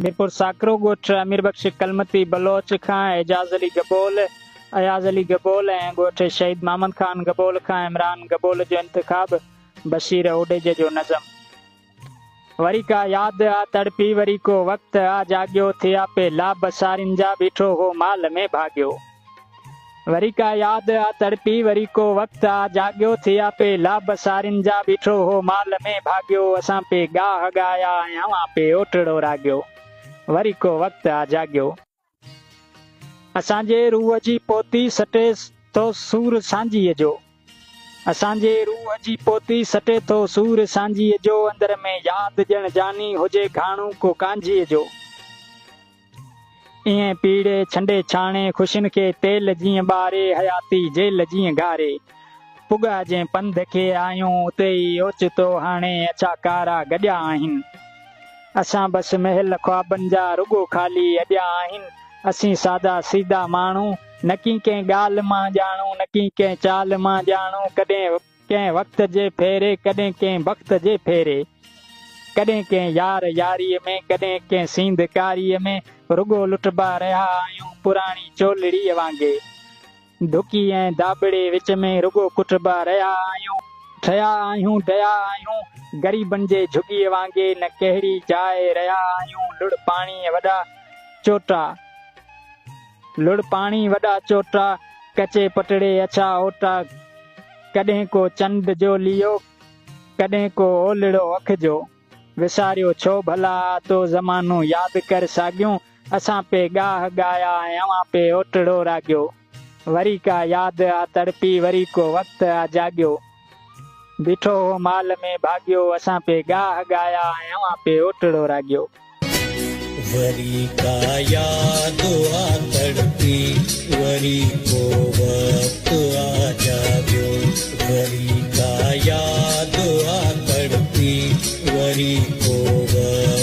मीरपुर साकरो ॻोठ अमीर बख्श कलमती बलोच खां एजाज़ अली गबोल, अयाज़ अली गबोल ऐं ॻोठ शहीद मोहम्मद खान गबोल खां इमरान गबोल जो इंतिखाब बशीर ओडेजे जो नज़म। वरी का यादि आ तड़पी वरी को वक़्तु आ जाॻियो थिया पे लाभ सारिन जा बीठो हो माल में भाॻियो। वरी का यादि आ तड़पी वरी को वक़्तु आ जाॻियो थिया पे लाभ सारिन जा बीठो हो माल में भाॻियो। असां पे गाह ॻाया ऐं अवां पे ओटड़ो राॻियो। वरी को वक़्तु आ जाॻियो। असांजे रूह जी पोती सटे थो सूर सांझीअ जो, असांजे रूह जी पोती सटे थो सूर सांझीअ जो। अंदर में यादि ॼण जानी हुजे घाणू को कांझीअ जो। ईअं पीड़े छंडे छाणे ख़ुशियुनि खे तेल जीअं ॿारे हयाती जेल जीअं घारे। पुॻा जंहिं पंध खे आयूं उते ई ओचितो हाणे अछा कारा गॾिया आहिनि। असां बसि महल ख्वाबनि जा रुॻो ख़ाली अॼिया आहिनि। असीं सादा सीधा माण्हू न की कंहिं ॻाल्हि मां ॼाणू न की कंहिं चाल मां ॼाणू। कॾहिं कंहिं वक़्त जे फेरे कॾहिं कंहिं वक़्त जे फेरे, कॾहिं कंहिं यार यारीअ में कॾहिं कंहिं सींधकारीअ में। रुॻो लुटबा रहिया आहियूं पुराणी चोलड़ीअ वांगुरु। धुकी ऐं दाबड़े विच में रुॻो कुटबा रहिया आहियूं। ठहिया आहियूं दया आहियूं ग़रीबनि जे झुॻीअ वांगुरु। न कहिड़ी जाइ रहिया आहियूं लुड़ पाणी वॾा चोटा, लुड़ पाणी वॾा चोटा। कचे पटड़े अछा ओटा, कॾहिं को चंड जो लियो कॾहिं को ओलड़ो अख जो। विसारियो छो भला तो ज़मानो यादि कर साॻियूं। असां पे गाह ॻाया ऐं अवां पे ओटड़ो राॻियो। वरी का यादि आ तड़पी वरी को वक़्तु आ जाॻियो। बीठो हो माल में भाॻियो। असां पे गाह ॻाया ऐं अवां पे ओटड़ो राॻियो। वरी का यादि आ तड़पी वरी को वक़्तु आ जाॻियो। वरी का यादि आ तड़पी वरी को वक़्तु